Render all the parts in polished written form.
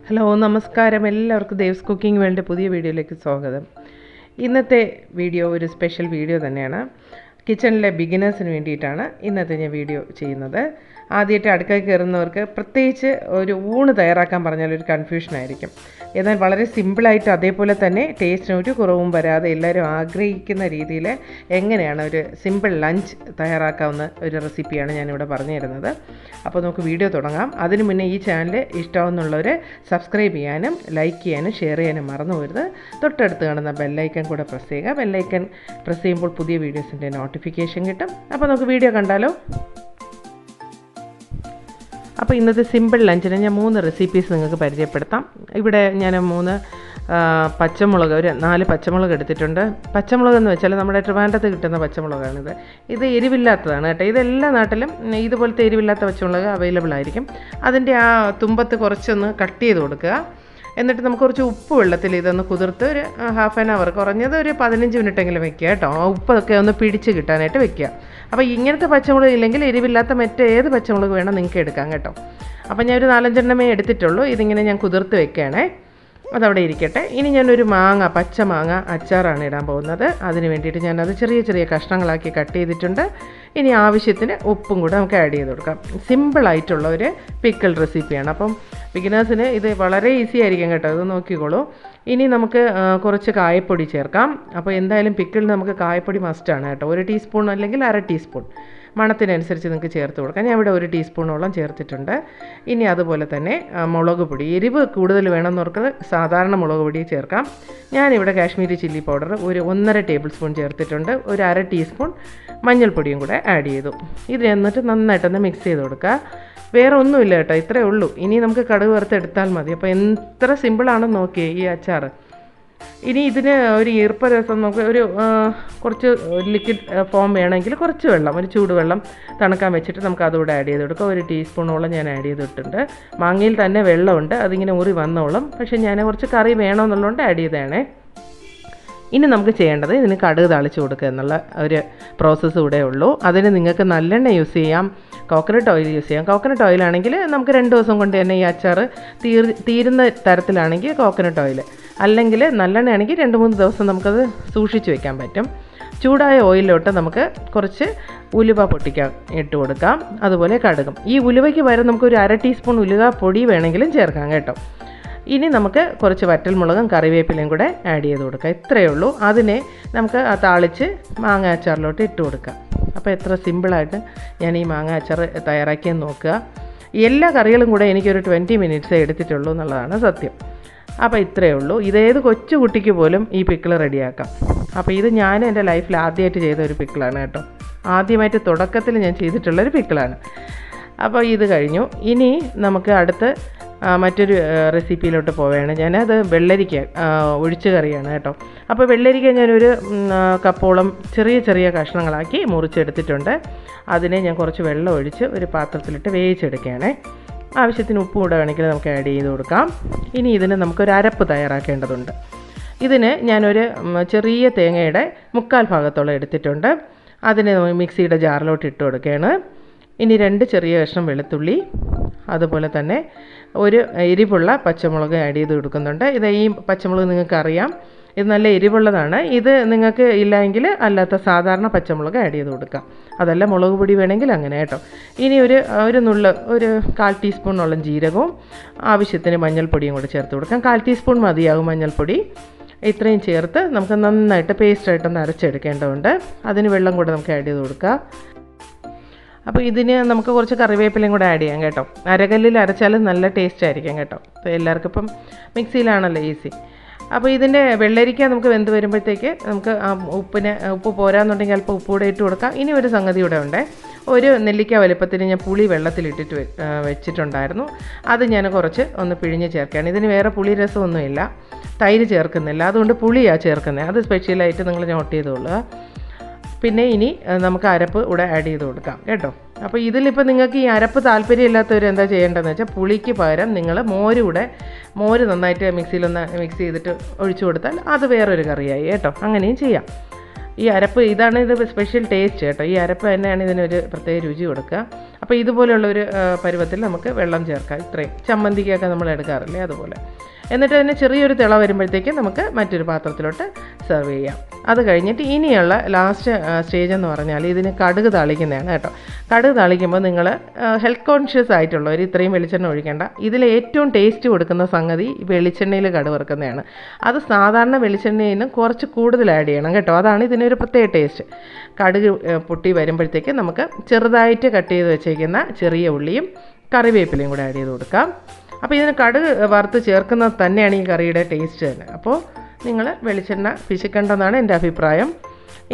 Hello നമസ്കാരം, എല്ലാവർക്കും Dev's cooking world പുതിയ വീഡിയോയിലേക്ക് സ്വാഗതം. ഇന്നത്തെ വീഡിയോ ഒരു സ്പെഷ്യൽ വീഡിയോ തന്നെയാണ്. കിച്ചണിലെ ബിഗിനേഴ്സിന് വേണ്ടിയിട്ടാണ് ഇന്നത്തെ ഞാൻ വീഡിയോ ചെയ്യുന്നത്. ആദ്യമായിട്ട് അടുക്കളയിൽ കയറുന്നവർക്ക് പ്രത്യേകിച്ച് ഒരു ഊണ് തയ്യാറാക്കാൻ പറഞ്ഞാൽ ഒരു കൺഫ്യൂഷനായിരിക്കും. എന്നാൽ വളരെ സിമ്പിളായിട്ട് അതേപോലെ തന്നെ ടേസ്റ്റിന് ഒരു കുറവും വരാതെ എല്ലാവരും ആഗ്രഹിക്കുന്ന രീതിയിൽ എങ്ങനെയാണ് ഒരു സിമ്പിൾ ലഞ്ച് തയ്യാറാക്കാവുന്ന ഒരു റെസിപ്പിയാണ് ഞാനിവിടെ പറഞ്ഞു തരുന്നത്. അപ്പോൾ നമുക്ക് വീഡിയോ തുടങ്ങാം. അതിനു മുന്നേ ഈ ചാനൽ ഇഷ്ടമാവുന്നുള്ളവർ സബ്സ്ക്രൈബ് ചെയ്യാനും ലൈക്ക് ചെയ്യാനും ഷെയർ ചെയ്യാനും മറന്നു പോരുത്. തൊട്ടടുത്ത് കാണുന്ന ബെല്ലൈക്കൺ കൂടെ പ്രസ് ചെയ്യുക. ബെല്ലൈക്കൺ പ്രസ് ചെയ്യുമ്പോൾ പുതിയ വീഡിയോസിൻ്റെ നോട്ടിഫിക്കേഷൻ കിട്ടും. അപ്പോൾ നമുക്ക് വീഡിയോ കണ്ടാലോ. അപ്പോൾ ഇന്നത്തെ സിമ്പിൾ ലഞ്ചിന് ഞാൻ 3 റെസിപ്പീസ് നിങ്ങൾക്ക് പരിചയപ്പെടുത്താം. ഇവിടെ ഞാൻ 3 പച്ചമുളക്, ഒരു 4 പച്ചമുളക് എടുത്തിട്ടുണ്ട്. പച്ചമുളക് എന്ന് വെച്ചാൽ നമ്മുടെ ട്രിവാൻഡ്രത്ത് കിട്ടുന്ന പച്ചമുളകാണിത്. ഇത് എരിവില്ലാത്തതാണ് കേട്ടോ. ഇതെല്ലാ നാട്ടിലും ഇതുപോലത്തെ എരിവില്ലാത്ത പച്ചമുളക് അവൈലബിൾ ആയിരിക്കും. അതിൻ്റെ ആ തുമ്പത്ത് കുറച്ചൊന്ന് കട്ട് ചെയ്ത് കൊടുക്കുക. എന്നിട്ട് നമുക്ക് കുറച്ച് ഉപ്പ് വെള്ളത്തിൽ ഇതൊന്ന് കുതിർത്ത് ഒരു ഹാഫ് ആൻ അവർ, കുറഞ്ഞത് ഒരു 15 മിനിറ്റെങ്കിലും വെക്കുക കേട്ടോ. ആ ഉപ്പൊക്കെ ഒന്ന് പിടിച്ച് കിട്ടാനായിട്ട് വെക്കുക. അപ്പോൾ ഇങ്ങനത്തെ പച്ചമുളക് ഇല്ലെങ്കിൽ എരിവില്ലാത്ത മറ്റേത് പച്ചമുളക് വേണം നിങ്ങൾക്ക് എടുക്കാം കേട്ടോ. അപ്പോൾ ഞാൻ ഒരു 4-5 എണ്ണമേ എടുത്തിട്ടുള്ളൂ. ഇതിങ്ങനെ ഞാൻ കുതിർത്ത് വെക്കുകയാണേ. അതവിടെ ഇരിക്കട്ടെ. ഇനി ഞാനൊരു പച്ച മാങ്ങ അച്ചാറാണ് ഇടാൻ പോകുന്നത്. അതിന് വേണ്ടിയിട്ട് ഞാനത് ചെറിയ ചെറിയ കഷ്ണങ്ങളാക്കി കട്ട് ചെയ്തിട്ടുണ്ട്. ഇനി ആവശ്യത്തിന് ഉപ്പും കൂടെ നമുക്ക് ആഡ് ചെയ്ത് കൊടുക്കാം. സിമ്പിളായിട്ടുള്ള ഒരു പിക്കിൾ റെസിപ്പിയാണ്. അപ്പം ബിഗിനേഴ്സിന് ഇത് വളരെ ഈസി ആയിരിക്കും കേട്ടോ. ഇത് നോക്കിക്കോളൂ. ഇനി നമുക്ക് കുറച്ച് കായപ്പൊടി ചേർക്കാം. അപ്പോൾ എന്തായാലും പിക്കിളിന് നമുക്ക് കായപ്പൊടി മസ്റ്റാണ് കേട്ടോ. 1 ടീസ്പൂൺ അല്ലെങ്കിൽ 1/2 ടീസ്പൂൺ മണത്തിനനുസരിച്ച് നിങ്ങൾക്ക് ചേർത്ത് കൊടുക്കാം. ഞാൻ ഇവിടെ 1 ടീസ്പൂണോളം ചേർത്തിട്ടുണ്ട്. ഇനി അതുപോലെ തന്നെ മുളക് പൊടി, എരിവ് കൂടുതൽ വേണമെന്നവർക്ക് സാധാരണ മുളക് പൊടി ചേർക്കാം. ഞാനിവിടെ കാശ്മീരി ചില്ലി പൗഡർ ഒരു 1.5 ടേബിൾ സ്പൂൺ ചേർത്തിട്ടുണ്ട്. ഒരു 1/2 ടീസ്പൂൺ മഞ്ഞൾപ്പൊടിയും കൂടെ ആഡ് ചെയ്തു. ഇത് എന്നിട്ട് നന്നായിട്ടൊന്ന് മിക്സ് ചെയ്ത് കൊടുക്കുക. വേറെ ഒന്നുമില്ല കേട്ടോ, ഇത്രയേ ഉള്ളൂ. ഇനി നമുക്ക് കടുക് വറുത്തെടുത്താൽ മതി. അപ്പോൾ എത്ര സിമ്പിളാണെന്ന് നോക്കിയേ ഈ അച്ചാർ. ഇനി ഇതിന് ഒരു ഈർപ്പ രസം നമുക്ക് ഒരു കുറച്ച് ലിക്വിഡ് ഫോം വേണമെങ്കിൽ കുറച്ച് വെള്ളം, ഒരു ചൂടുവെള്ളം തണുക്കാൻ വെച്ചിട്ട് നമുക്ക് അതുകൂടെ ആഡ് ചെയ്ത് കൊടുക്കാം. 1 ടീസ്പൂണോളം ഞാൻ ആഡ് ചെയ്തിട്ടുണ്ട്. മാങ്ങയിൽ തന്നെ വെള്ളമുണ്ട്, അതിങ്ങനെ ഊറി വന്നോളും. പക്ഷേ ഞാൻ കുറച്ച് കറി വേണമെന്നുള്ളതുകൊണ്ട് ആഡ് ചെയ്തതാണേ. ഇനി നമുക്ക് ചെയ്യേണ്ടത് ഇതിന് കടുക് താളിച്ച് കൊടുക്കുക എന്നുള്ള ഒരു പ്രോസസ്സ് കൂടെ ഉള്ളൂ. അതിന് നിങ്ങൾക്ക് നല്ലെണ്ണ യൂസ് ചെയ്യാം, കോക്കനട്ട് ഓയിൽ യൂസ് ചെയ്യാം. കോക്കനട്ട് ഓയിലാണെങ്കിൽ നമുക്ക് 2 ദിവസം കൊണ്ട് തന്നെ ഈ അച്ചാർ തീരുന്ന തരത്തിലാണെങ്കിൽ കോക്കനട്ട് ഓയിൽ, അല്ലെങ്കിൽ നല്ലെണ്ണയാണെങ്കിൽ 2-3 ദിവസം നമുക്കത് സൂക്ഷിച്ച് വെക്കാൻ പറ്റും. ചൂടായ ഓയിലിലോട്ട് നമുക്ക് കുറച്ച് ഉലുവ പൊട്ടിക്കാൻ ഇട്ട് കൊടുക്കാം, അതുപോലെ കടുകും. ഈ ഉലുവയ്ക്ക് പകരം നമുക്കൊരു 1/2 ടീസ്പൂൺ ഉലുവ പൊടി വേണമെങ്കിലും ചേർക്കാം കേട്ടോ. ഇനി നമുക്ക് കുറച്ച് വറ്റൽമുളകും കറിവേപ്പിലയും കൂടെ ആഡ് ചെയ്ത് കൊടുക്കാം. ഇത്രയേ ഉള്ളൂ. അതിനെ നമുക്ക് താളിച്ച് മാങ്ങ അച്ചാറിലോട്ട് ഇട്ട് കൊടുക്കാം. അപ്പോൾ എത്ര സിമ്പിളായിട്ട് ഞാൻ ഈ മാങ്ങ അച്ചാർ തയ്യാറാക്കിയെന്ന് നോക്കുക. എല്ലാ കറികളും കൂടെ എനിക്കൊരു 20 മിനിറ്റ്സേ എടുത്തിട്ടുള്ളൂ എന്നുള്ളതാണ് സത്യം. അപ്പോൾ ഇത്രയേ ഉള്ളൂ. ഇതേത് കൊച്ചു കുട്ടിക്ക് പോലും ഈ പിക്കിൾ റെഡിയാക്കാം. അപ്പോൾ ഇത് ഞാൻ എൻ്റെ ലൈഫിൽ ആദ്യമായിട്ട് ചെയ്ത ഒരു പിക്കിളാണ് കേട്ടോ. ആദ്യമായിട്ട് തുടക്കത്തിൽ ഞാൻ ചെയ്തിട്ടുള്ളൊരു പിക്കിളാണ്. അപ്പോൾ ഇത് കഴിഞ്ഞു. ഇനി നമുക്ക് അടുത്ത് മറ്റൊരു റെസിപ്പിയിലോട്ട് പോവുകയാണ്. ഞാനത് വെള്ളരിക്ക ഒഴിച്ച് കറിയാണ് കേട്ടോ. അപ്പോൾ വെള്ളരിക്ക ഞാനൊരു കപ്പോളം ചെറിയ ചെറിയ കഷ്ണങ്ങളാക്കി മുറിച്ചെടുത്തിട്ടുണ്ട്. അതിനെ ഞാൻ കുറച്ച് വെള്ളം ഒഴിച്ച് ഒരു പാത്രത്തിലിട്ട് വേവിച്ചെടുക്കുകയാണേ. ആവശ്യത്തിന് ഉപ്പ് കൂടെ വേണമെങ്കിൽ നമുക്ക് ആഡ് ചെയ്ത് കൊടുക്കാം. ഇനി ഇതിന് നമുക്കൊരു അരപ്പ് തയ്യാറാക്കേണ്ടതുണ്ട്. ഇതിന് ഞാനൊരു ചെറിയ തേങ്ങയുടെ 1/4 ഭാഗത്തോളം എടുത്തിട്ടുണ്ട്. അതിനെ മിക്സിയുടെ ജാറിലോട്ട് ഇട്ട് കൊടുക്കുകയാണ്. ഇനി 2 ചെറിയ കഷ്ണം വെളുത്തുള്ളി, അതുപോലെ തന്നെ ഒരു എരിവുള്ള പച്ചമുളക് ആഡ് ചെയ്ത് കൊടുക്കുന്നുണ്ട്. ഇത് ഈ പച്ചമുളക് നിങ്ങൾക്കറിയാം, ഇത് നല്ല എരിവുള്ളതാണ്. ഇത് നിങ്ങൾക്ക് ഇല്ലെങ്കിൽ അല്ലാത്ത സാധാരണ പച്ചമുളക് ആഡ് ചെയ്ത് കൊടുക്കാം. അതല്ല മുളക് പൊടി വേണമെങ്കിൽ അങ്ങനെ കേട്ടോ. ഇനി ഒരു ഒരു 1/4 ടീസ്പൂണോളം ജീരകവും ആവശ്യത്തിന് മഞ്ഞൾപ്പൊടിയും കൂടെ ചേർത്ത് കൊടുക്കാം. 1/4 ടീസ്പൂൺ മതിയാകും മഞ്ഞൾപ്പൊടി. ഇത്രയും ചേർത്ത് നമുക്ക് നന്നായിട്ട് പേസ്റ്റായിട്ടൊന്ന് അരച്ചെടുക്കേണ്ടതുണ്ട്. അതിന് വെള്ളം കൂടെ നമുക്ക് ആഡ് ചെയ്ത് കൊടുക്കാം. അപ്പോൾ ഇതിന് നമുക്ക് കുറച്ച് കറിവേപ്പിലയും കൂടെ ആഡ് ചെയ്യാം കേട്ടോ. അരകല്ലിൽ അരച്ചാലും നല്ല ടേസ്റ്റ് ആയിരിക്കും കേട്ടോ. അപ്പോൾ എല്ലാവർക്കും ഇപ്പം മിക്സിയിലാണല്ലോ ഈസി. അപ്പോൾ ഇതിൻ്റെ വെള്ളരിക്ക നമുക്ക് വെന്ത് വരുമ്പോഴത്തേക്ക് നമുക്ക് ഉപ്പ് പോരാന്നുണ്ടെങ്കിൽ അല്പം ഉപ്പ് കൂടെ ഇട്ട് കൊടുക്കാം. ഇനി ഒരു സംഗതി കൂടെ ഉണ്ട്. ഒരു നെല്ലിക്ക വലുപ്പത്തിന് ഞാൻ പുളി വെള്ളത്തിലിട്ടിട്ട് വെച്ചിട്ടുണ്ടായിരുന്നു. അത് ഞാൻ കുറച്ച് ഒന്ന് പിഴിഞ്ഞ് ചേർക്കുകയാണ്. ഇതിന് വേറെ പുളി രസമൊന്നുമില്ല, തൈര് ചേർക്കുന്നില്ല, അതുകൊണ്ട് പുളിയാണ് ചേർക്കുന്നത്. അത് സ്പെഷ്യലായിട്ട് നിങ്ങൾ നോട്ട് ചെയ്തോളുക. പിന്നെ ഇനി നമുക്ക് അരപ്പ് ഇവിടെ ആഡ് ചെയ്ത് കൊടുക്കാം കേട്ടോ. അപ്പോൾ ഇതിലിപ്പോൾ നിങ്ങൾക്ക് ഈ അരപ്പ് താല്പര്യമില്ലാത്തവർ എന്താ ചെയ്യേണ്ടതെന്ന് വെച്ചാൽ പുളിക്ക് പകരം നിങ്ങൾ മോര് നന്നായിട്ട് മിക്സിയിലൊന്ന് മിക്സ് ചെയ്തിട്ട് ഒഴിച്ചു കൊടുത്താൽ അത് വേറൊരു കറിയായി കേട്ടോ. അങ്ങനെയും ചെയ്യാം. ഈ അരപ്പ് ഇതാണ് ഇത് സ്പെഷ്യൽ ടേസ്റ്റ് കേട്ടോ. ഈ അരപ്പ് തന്നെയാണ് ഇതിനൊരു പ്രത്യേക രുചി കൊടുക്കുക. അപ്പോൾ ഇതുപോലെയുള്ളൊരു പരുവത്തിൽ നമുക്ക് വെള്ളം ചേർക്കാം. ഇത്രയും ചമ്മന്തിക്കൊക്കെ നമ്മൾ എടുക്കാറില്ലേ അതുപോലെ. എന്നിട്ട് അതിന് ചെറിയൊരു തിള വരുമ്പോഴത്തേക്കും നമുക്ക് മറ്റൊരു പാത്രത്തിലോട്ട് സെർവ് ചെയ്യാം. അത് കഴിഞ്ഞിട്ട് ഇനിയുള്ള ലാസ്റ്റ് സ്റ്റേജ് എന്ന് പറഞ്ഞാൽ ഇതിന് കടുക് താളിക്കുന്നതാണ് കേട്ടോ. കടുക് താളിക്കുമ്പോൾ നിങ്ങൾ ഹെൽത്ത് കോൺഷ്യസ് ആയിട്ടുള്ളവർ ഇത്രയും വെളിച്ചെണ്ണ ഒഴിക്കേണ്ട. ഇതിൽ ഏറ്റവും ടേസ്റ്റ് കൊടുക്കുന്ന സംഗതി വെളിച്ചെണ്ണയിൽ കടുക് വറുക്കുന്നതാണ്. അത് സാധാരണ വെളിച്ചെണ്ണയിൽ നിന്ന് കുറച്ച് കൂടുതൽ ആഡ് ചെയ്യണം കേട്ടോ. അതാണ് ഇതിനൊരു പ്രത്യേക ടേസ്റ്റ്. കടുക് പൊട്ടി വരുമ്പോഴത്തേക്ക് നമുക്ക് ചെറുതായിട്ട് കട്ട് ചെയ്ത് വെച്ചേക്കുന്ന ചെറിയ ഉള്ളിയും കറിവേപ്പിലയും കൂടെ ആഡ് ചെയ്ത് കൊടുക്കാം. അപ്പോൾ ഇതിന് കടുക് വറുത്ത് ചേർക്കുന്നത് തന്നെയാണ് ഈ കറിയുടെ ടേസ്റ്റ് തന്നെ. അപ്പോൾ നിങ്ങൾ വെളിച്ചെണ്ണ പിശിക്കേണ്ടെന്നാണ് എൻ്റെ അഭിപ്രായം.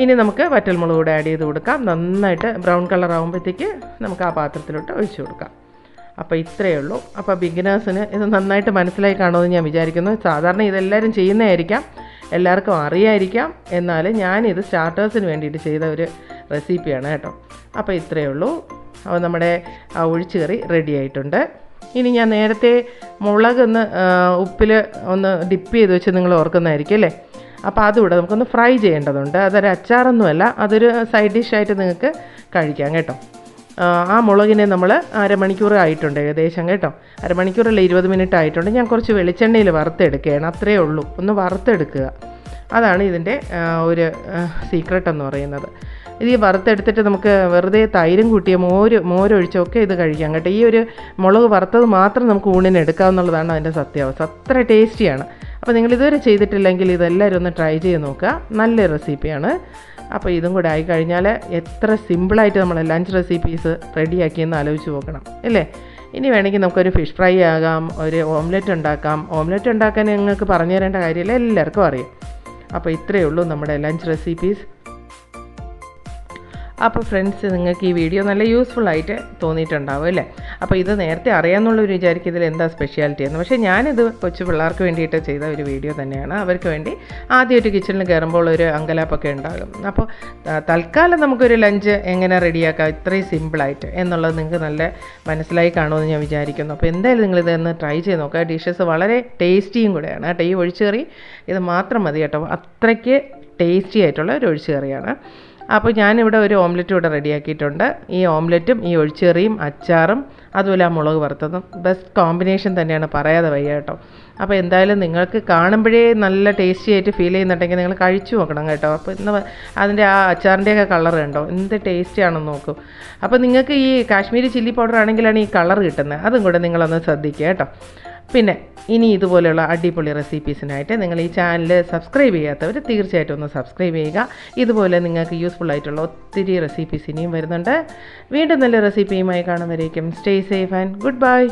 ഇനി നമുക്ക് വറ്റൽമുളക് കൂടെ ആഡ് ചെയ്ത് കൊടുക്കാം. നന്നായിട്ട് ബ്രൗൺ കളർ ആകുമ്പോഴത്തേക്ക് നമുക്ക് ആ പാത്രത്തിലോട്ട് ഒഴിച്ചു കൊടുക്കാം. അപ്പോൾ ഇത്രയേ ഉള്ളൂ. അപ്പോൾ ബിഗിനേഴ്സിന് ഇത് നന്നായിട്ട് മനസ്സിലായി കാണുമെന്ന് ഞാൻ വിചാരിക്കുന്നു. സാധാരണ ഇതെല്ലാവരും ചെയ്യുന്നതായിരിക്കാം, എല്ലാവർക്കും അറിയായിരിക്കാം. എന്നാലും ഞാനിത് സ്റ്റാർട്ടേഴ്സിന് വേണ്ടിയിട്ട് ചെയ്ത ഒരു റെസിപ്പിയാണ് കേട്ടോ. അപ്പോൾ ഇത്രയേ ഉള്ളൂ. അപ്പോൾ നമ്മുടെ ആ ഒഴിച്ചുകറി റെഡി ആയിട്ടുണ്ട്. ഇനി ഞാൻ നേരത്തെ മുളകൊന്ന് ഉപ്പിൽ ഒന്ന് ഡിപ്പ് ചെയ്ത് വെച്ച് നിങ്ങൾ ഓർക്കുന്നതായിരിക്കും അല്ലേ. അപ്പോൾ അതുകൂടെ നമുക്കൊന്ന് ഫ്രൈ ചെയ്യേണ്ടതുണ്ട്. അതൊരു അച്ചാറൊന്നുമല്ല, അതൊരു സൈഡ് ഡിഷായിട്ട് നിങ്ങൾക്ക് കഴിക്കാം കേട്ടോ. ആ മുളകിനെ നമ്മൾ അരമണിക്കൂർ ആയിട്ടുണ്ട് ഏകദേശം കേട്ടോ. അരമണിക്കൂറല്ല 20 മിനിറ്റ് ആയിട്ടുണ്ട്. ഞാൻ കുറച്ച് വെളിച്ചെണ്ണയിൽ വറുത്തെടുക്കുകയാണ്, അത്രയേ ഉള്ളൂ. ഒന്ന് വറുത്തെടുക്കുക, അതാണ് ഇതിൻ്റെ ഒരു സീക്രട്ട് എന്ന് പറയുന്നത്. ഇത് ഈ വറുത്തെടുത്തിട്ട് നമുക്ക് വെറുതെ തൈരും കൂട്ടിയ മോരൊഴിച്ചൊക്കെ ഇത് കഴിക്കാം കേട്ടോ. ഈ ഒരു മുളക് വറുത്തത് മാത്രം നമുക്ക് ഊണിന് എടുക്കാവുന്നതാണ് അതിൻ്റെ സത്യാവസ്ഥ. അത്ര ടേസ്റ്റിയാണ്. അപ്പോൾ നിങ്ങൾ ഇതുവരെ ചെയ്തിട്ടില്ലെങ്കിൽ ഇതെല്ലാവരും ഒന്ന് ട്രൈ ചെയ്ത് നോക്കുക. നല്ല റെസിപ്പിയാണ്. അപ്പോൾ ഇതും കൂടെ ആയിക്കഴിഞ്ഞാൽ എത്ര സിമ്പിളായിട്ട് നമ്മൾ ലഞ്ച് റെസിപ്പീസ് റെഡിയാക്കിയെന്ന് ആലോചിച്ച് നോക്കണം അല്ലേ. ഇനി വേണമെങ്കിൽ നമുക്കൊരു ഫിഷ് ഫ്രൈ ആകാം, ഒരു ഓംലെറ്റ് ഉണ്ടാക്കാം. ഓംലെറ്റ് ഉണ്ടാക്കാൻ നിങ്ങൾക്ക് പറഞ്ഞു തരേണ്ട കാര്യമില്ല, എല്ലാവർക്കും അറിയാം. അപ്പോൾ ഇത്രയേ ഉള്ളൂ നമ്മുടെ ലഞ്ച് റെസിപ്പീസ്. അപ്പോൾ ഫ്രണ്ട്സ്, നിങ്ങൾക്ക് ഈ വീഡിയോ നല്ല യൂസ്ഫുള്ളായിട്ട് തോന്നിയിട്ടുണ്ടാവും അല്ലേ. അപ്പോൾ ഇത് നേരത്തെ അറിയാമെന്നുള്ളവർ വിചാരിക്കും ഇതിൽ എന്താ സ്പെഷ്യാലിറ്റി എന്ന്. പക്ഷേ ഞാനിത് കൊച്ചു പിള്ളേർക്ക് വേണ്ടിയിട്ട് ചെയ്ത ഒരു വീഡിയോ തന്നെയാണ്. അവർക്ക് വേണ്ടി ആദ്യമായിട്ട് കിച്ചണിൽ കയറുമ്പോൾ ഒരു അങ്കലാപ്പൊക്കെ ഉണ്ടാകും. അപ്പോൾ തൽക്കാലം നമുക്കൊരു ലഞ്ച് എങ്ങനെ റെഡിയാക്കാം ഇത്രയും സിമ്പിളായിട്ട് എന്നുള്ളത് നിങ്ങൾക്ക് നല്ല മനസ്സിലായി കാണുമെന്ന് ഞാൻ വിചാരിക്കുന്നു. അപ്പോൾ എന്തായാലും നിങ്ങളിതൊന്ന് ട്രൈ ചെയ്ത് നോക്കുക. ഡിഷസ് വളരെ ടേസ്റ്റിയും കൂടെയാണ് കേട്ടോ. ഈ ഒഴിച്ചുകറി ഇത് മാത്രം മതി കേട്ടോ. അത്രയ്ക്ക് ടേസ്റ്റി ആയിട്ടുള്ള ഒരു ഒഴിച്ചുകറിയാണ്. അപ്പോൾ ഞാനിവിടെ ഒരു ഓംലെറ്റ് ഇവിടെ റെഡിയാക്കിയിട്ടുണ്ട്. ഈ ഓംലെറ്റും ഈ ഒഴിച്ചുകറിയും അച്ചാറും അതുപോലെ ആ മുളക് വറുത്തതും ബെസ്റ്റ് കോമ്പിനേഷൻ തന്നെയാണ്, പറയാതെ വയ്യ കേട്ടോ. അപ്പോൾ എന്തായാലും നിങ്ങൾക്ക് കാണുമ്പോഴേ നല്ല ടേസ്റ്റി ആയിട്ട് ഫീൽ ചെയ്യുന്നുണ്ടെങ്കിൽ നിങ്ങൾ കഴിച്ചു നോക്കണം കേട്ടോ. അപ്പോൾ ഇന്ന് അതിൻ്റെ ആ അച്ചാറിൻ്റെയൊക്കെ കളർ കണ്ടോ, എന്ത് ടേസ്റ്റി ആണെന്ന് നോക്കൂ. അപ്പോൾ നിങ്ങൾക്ക് ഈ കാശ്മീരി ചില്ലി പൗഡർ ആണെങ്കിലാണ് ഈ കളർ കിട്ടുന്നത്, അതും കൂടെ നിങ്ങളൊന്ന് ശ്രദ്ധിക്കുക കേട്ടോ. പിന്നെ ഇനി ഇതുപോലെയുള്ള അടിപൊളി റെസിപ്പീസിനായിട്ട് നിങ്ങൾ ഈ ചാനൽ സബ്സ്ക്രൈബ് ചെയ്യാത്തവർ തീർച്ചയായിട്ടും ഒന്ന് സബ്സ്ക്രൈബ് ചെയ്യുക. ഇതുപോലെ നിങ്ങൾക്ക് യൂസ്ഫുൾ ആയിട്ടുള്ള ഒത്തിരി റെസിപ്പീസ് ഇനിയും വരുന്നുണ്ട്. വീണ്ടും നല്ല റെസിപ്പിയുമായി കാണുമ്പോഴേക്കും stay safe and good by.